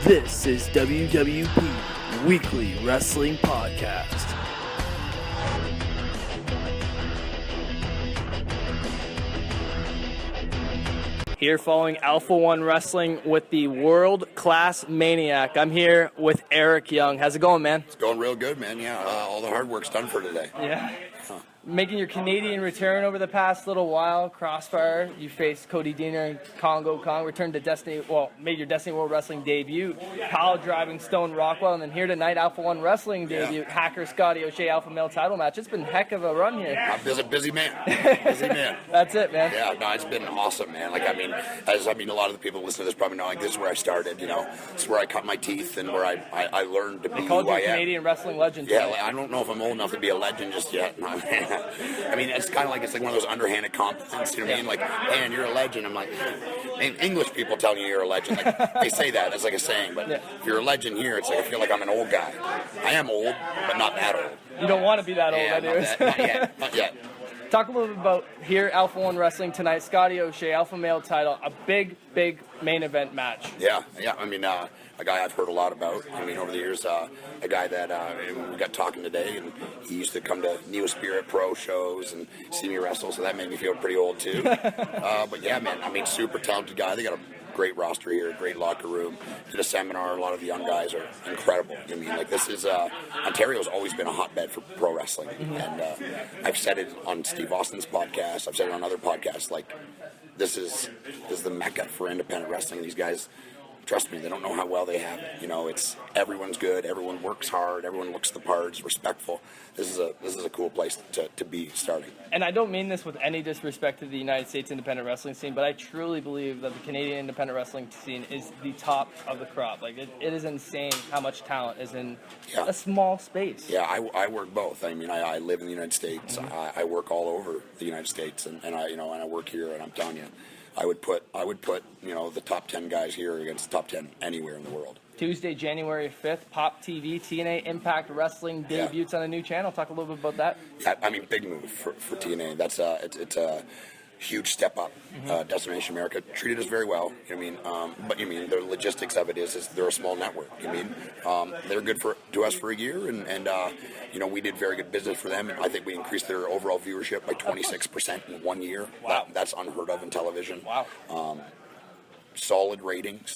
This is WWP Weekly Wrestling Podcast. Here following Alpha-1 Wrestling with the world-class Maniac. I'm here with Eric Young. How's it going, man? It's going real good, man. Yeah, all the hard work's done for today. Yeah. Making your Canadian return over the past little while, Crossfire. You faced Cody Deaner, Congo Kong, returned to Destiny, made your Destiny World Wrestling debut, pile driving Stone Rockwell, and then here tonight, Alpha-1 Wrestling debut, Hacker Scotty O'Shea Alpha Male title match. It's been a heck of a run here. I'm a busy man. Busy man. That's it, man. Yeah, no, it's been awesome, man. A lot of the people listening to this probably know, this is where I started, This is where I cut my teeth and where I learned to be They called who you I am. Canadian wrestling legend. Yeah, I don't know if I'm old enough to be a legend just yet. It's kind of like, it's like one of those underhanded compliments, you know what I mean? Like, man, you're a legend. I'm like, English people telling you you're a legend. Like, they say that, that's like a saying, but if you're a legend here, it's like I feel like I'm an old guy. I am old, but not that old. You don't want to be that old, anyways. Not yet. Talk a little bit about here, Alpha-1 Wrestling tonight, Scotty O'Shea, Alpha Male title, a big main event match. Yeah. A guy I've heard a lot about. Over the years, a guy that we got talking today, and he used to come to Neo Spirit Pro shows and see me wrestle, so that made me feel pretty old too. But yeah, man, super talented guy. They got a great roster here, great locker room. Did a seminar. A lot of the young guys are incredible. This is Ontario's always been a hotbed for pro wrestling, and I've said it on Steve Austin's podcast. I've said it on other podcasts. This is the mecca for independent wrestling. These guys, trust me, they don't know how well they have it. It's everyone's good, everyone works hard, everyone looks the part, is respectful. This is a cool place to be starting. And I don't mean this with any disrespect to the United States independent wrestling scene, but I truly believe that the Canadian independent wrestling scene is the top of the crop. It is insane how much talent is in a small space. Yeah, I work both. I live in the United States. Mm-hmm. I work all over the United States, and I work here, and I'm telling you, I would put the top 10 guys here against the top 10 anywhere in the world. Tuesday, January 5th, PopTV, TNA Impact Wrestling debuts on a new channel. Talk a little bit about that. Yeah, big move for TNA. That's it's a huge step up. Destination America treated us very well. But the logistics of it is they're a small network. They're good to us for a year, and we did very good business for them. And I think we increased their overall viewership by 26% in 1 year. Wow. That's unheard of in television. Wow. Solid ratings,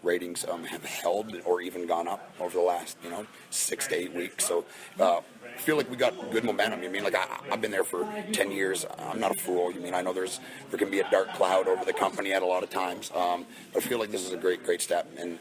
ratings have held or even gone up over the last, 6 to 8 weeks. So I feel like we got good momentum. I've been there for 10 years. I'm not a fool. I know there can be a dark cloud over the company at a lot of times. But I feel like this is a great step. And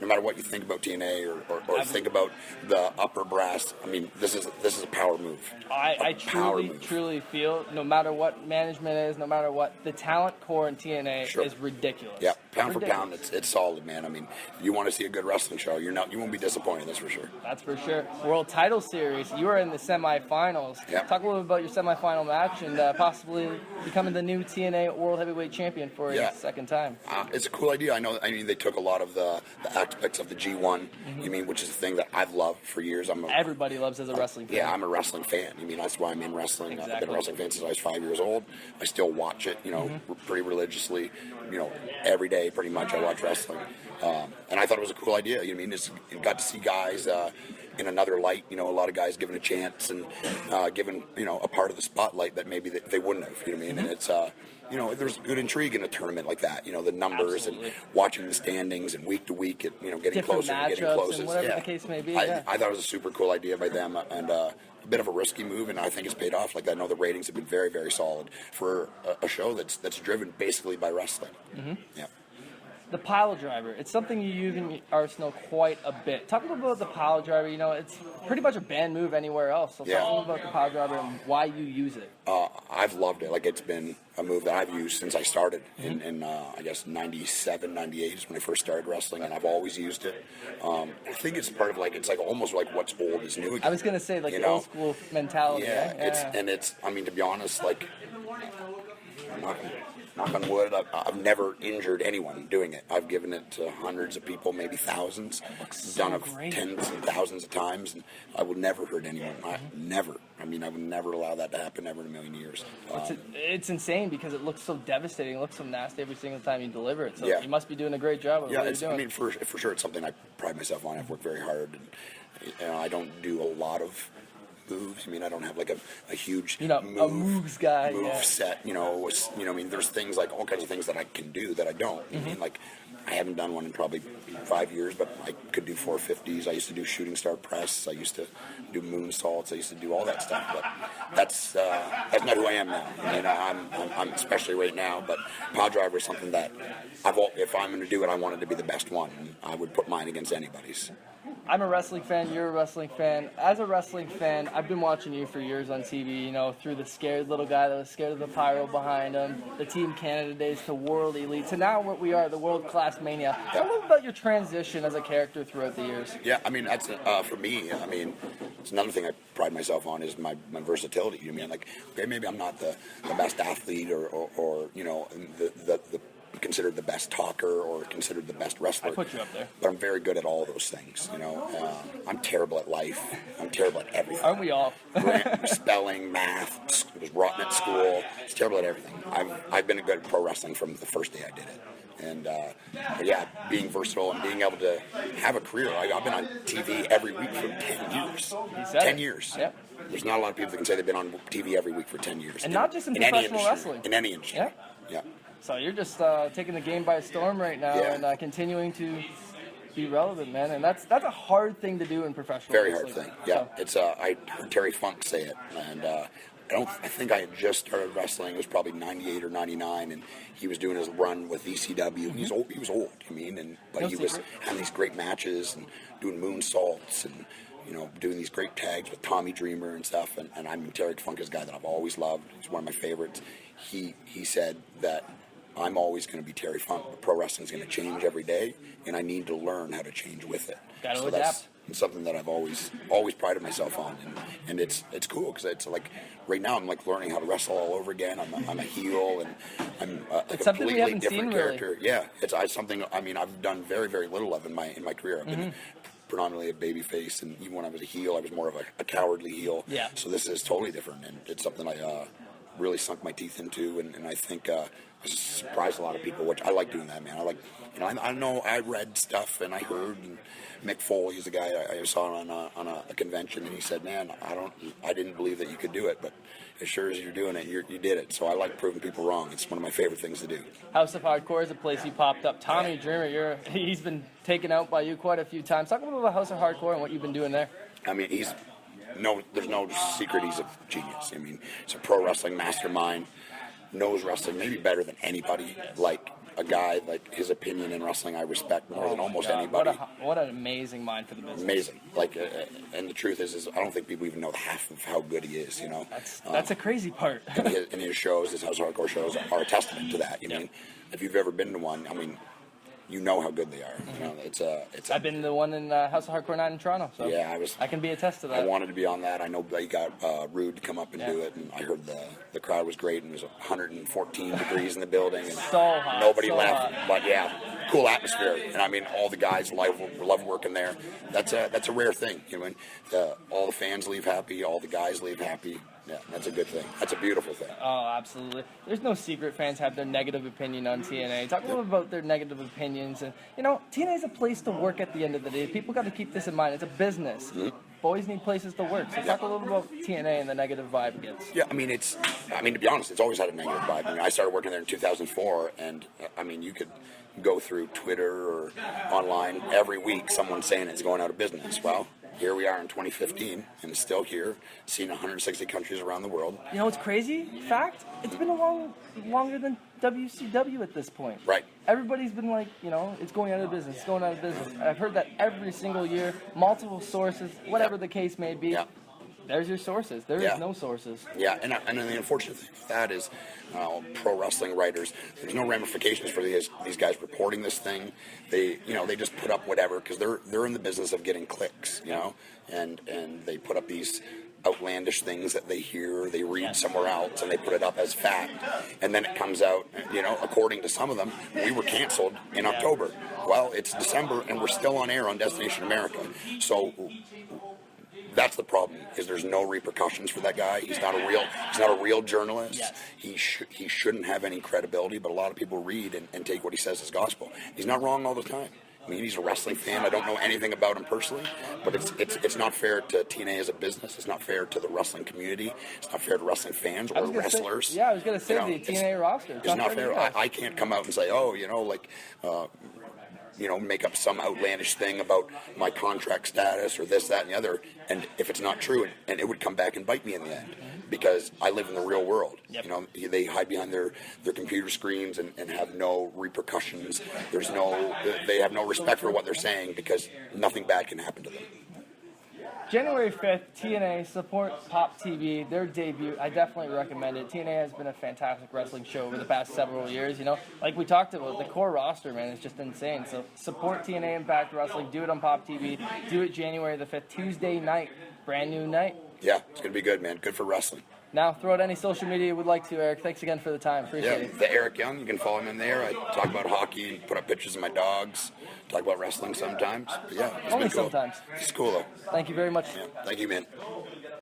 no matter what you think about TNA or think about the upper brass, this is a power move. I truly feel no matter what management is, no matter what, the talent core in TNA is ridiculous. Yeah, pound for pound, it's solid, man. You want to see a good wrestling show, you won't be disappointed, that's for sure. That's for sure. World Title Series, you were in the semifinals. Yep. Talk a little bit about your semifinal match and possibly becoming the new TNA World Heavyweight Champion for a second time. It's a cool idea. They took a lot of the aspects of the G1, which is a thing that I've loved for years. Everybody loves as a wrestling fan. Yeah, I'm a wrestling fan. That's why I'm in wrestling. Exactly. I've been a wrestling fan since I was 5 years old. I still watch it, pretty religiously. Every day pretty much I watch wrestling. And I thought it was a cool idea. You got to see guys in another light. A lot of guys given a chance and given a part of the spotlight that maybe they wouldn't have. And it's there's good intrigue in a tournament like that. The numbers and watching the standings and week to week, getting different closer and getting closer. And whatever the case may be. I thought it was a super cool idea by them, and a bit of a risky move, and I think it's paid off. I know the ratings have been very, very solid for a show that's driven basically by wrestling. Mm-hmm. Yeah. The piledriver, it's something you use in your arsenal quite a bit. Talk a little bit about the piledriver. It's pretty much a banned move anywhere else. So talk a little about the piledriver and why you use it. I've loved it. It's been a move that I've used since I started in I guess 97, 98 is when I first started wrestling, and I've always used it. I think it's part of it's almost like what's old is new again. I was gonna say the old school mentality. Yeah, it's to be honest, I'm not gonna knock on wood, I've never injured anyone doing it. I've given it to hundreds of people, maybe thousands. Done it tens and thousands of times, and I would never hurt anyone. Never. I mean, I would never allow that to happen ever in a million years. It's insane because it looks so devastating. It looks so nasty every single time you deliver it. So yeah. you must be doing a great job of what you're doing. I mean, for sure, it's something I pride myself on. I've worked very hard, and I don't do a lot of moves. I mean, I don't have like a huge a moves guy set. I mean, there's things like all kinds of things that I can do that I don't. I mean, like I haven't done one in probably 5 years, but I could do 450s. I used to do shooting star press. I used to do moonsaults. I used to do all that stuff. But that's not who I am now. I mean, I'm especially right now. But piledriver is something that if I'm going to do it, I want it to be the best one. And I would put mine against anybody's. I'm a wrestling fan, you're a wrestling fan. As a wrestling fan, I've been watching you for years on TV, through the scared little guy that was scared of the pyro behind him, the Team Canada days to World Elite, to now what we are, the world-class Maniac. Tell me about your transition as a character throughout the years. Yeah, I mean, that's, for me, I mean, it's another thing I pride myself on is my versatility. You mean, like, okay, maybe I'm not the best athlete or the considered the best talker or considered the best wrestler. I put you up there. But I'm very good at all of those things, I'm terrible at life. I'm terrible at everything. Aren't we all? Spelling, math, I was rotten at school. I was terrible at everything. I've been good at pro wrestling from the first day I did it. And, being versatile and being able to have a career. I've been on TV every week for 10 years. 10 years. Yep. There's not a lot of people that can say they've been on TV every week for 10 years. And not just in professional wrestling. In any industry. Yeah. Yeah. So you're just taking the game by storm right now and continuing to be relevant, man. And that's a hard thing to do in professional Very wrestling. hard thing. Yeah. It's I heard Terry Funk say it, and I think I had just started wrestling. It was probably 98 or 99, and he was doing his run with ECW. He was old. I mean, but he was having these great matches and doing moonsaults and doing these great tags with Tommy Dreamer and stuff. And Terry Funk is a guy that I've always loved. He's one of my favorites. He said that I'm always going to be Terry Funk, but pro wrestling is going to change every day, and I need to learn how to change with it. Gotta adapt. That's something that I've always prided myself on, and it's cool because it's like right now I'm like learning how to wrestle all over again. I'm a heel, and I'm a completely different character. Really. Yeah, it's something. I mean, I've done very, very little of in my career. I've been predominantly a babyface, and even when I was a heel, I was more of a cowardly heel. Yeah. So this is totally different, and it's something I really sunk my teeth into, and I think I surprised a lot of people, which I like doing that, man. I like, I know I read stuff and I heard, and Mick Foley is a guy I saw on a convention, and he said, man, I didn't believe that you could do it, but as sure as you're doing it, you did it. So I like proving people wrong. It's one of my favorite things to do. House of Hardcore is a place you popped up. Tommy Dreamer, he's been taken out by you quite a few times. Talk a little about House of Hardcore and what you've been doing there. I mean, there's no secret. He's a genius. I mean, he's a pro wrestling mastermind, knows wrestling maybe better than anybody. Like a guy, like his opinion in wrestling, I respect more than almost anybody. What an amazing mind for the business. Amazing. Like, and the truth is I don't think people even know half of how good he is. That's a crazy part. and his shows, his House of Hardcore shows, are a testament to that. I mean, if you've ever been to one, I mean, you know how good they are. I've been the one in House of Hardcore 9 in Toronto, so yeah, I can be attest to that. I wanted to be on that. I know they got Rude to come up and do it, and I heard the crowd was great, and it was 114 degrees in the building, and so hot, nobody left. But yeah, cool atmosphere, and I mean, all the guys love working there. That's a rare thing. All the fans leave happy, all the guys leave happy. Yeah, that's a good thing. That's a beautiful thing. Oh, absolutely. There's no secret fans have their negative opinion on TNA. Talk a little about their negative opinions. And, TNA is a place to work at the end of the day. People got to keep this in mind. It's a business. Mm-hmm. Boys need places to work. So talk a little about TNA and the negative vibe it gets. Yeah, I mean, to be honest, it's always had a negative vibe. I mean, I started working there in 2004, and, I mean, you could go through Twitter or online every week, someone saying it's going out of business. Well, here we are in 2015, and it's still here, seen 160 countries around the world. You know what's crazy? Fact? It's been longer than WCW at this point. Right. Everybody's been like, it's going out of business, it's going out of business. I've heard that every single year, multiple sources, whatever the case may be. Yeah. There's your sources. There is no sources. Yeah, and the unfortunate thing with that is pro wrestling writers, there's no ramifications for these guys reporting this thing. They just put up whatever because they're in the business of getting clicks, and they put up these outlandish things that they hear, they read somewhere else, and they put it up as fact. And then it comes out, according to some of them, we were canceled in October. Well, it's December, and we're still on air on Destination America. So that's the problem, is there's no repercussions for that guy. He's not a real journalist. Yes. He shouldn't have any credibility, but a lot of people read and take what he says as gospel. He's not wrong all the time. I mean, he's a wrestling fan. I don't know anything about him personally, but it's not fair to TNA as a business. It's not fair to the wrestling community. It's not fair to wrestling fans or wrestlers. I was going to say the TNA roster. It's not fair. I can't come out and say, make up some outlandish thing about my contract status or this, that, and the other, and if it's not true, and it would come back and bite me in the end, because I live in the real world. Yep. They hide behind their computer screens and have no repercussions. They have no respect for what they're saying, because nothing bad can happen to them. January 5th, TNA, support PopTV, their debut. I definitely recommend it. TNA has been a fantastic wrestling show over the past several years. Like we talked about, the core roster, man, is just insane. So support TNA Impact Wrestling. Do it on PopTV. Do it January the 5th, Tuesday night. Brand new night. Yeah, it's going to be good, man. Good for wrestling. Now, throw out any social media you would like to, Eric. Thanks again for the time. Appreciate it. The Eric Young, you can follow him in there. I talk about hockey, put up pictures of my dogs, talk about wrestling sometimes. But yeah, it's Only been cool. sometimes. It's cool, though. Thank you very much. Yeah, thank you, man.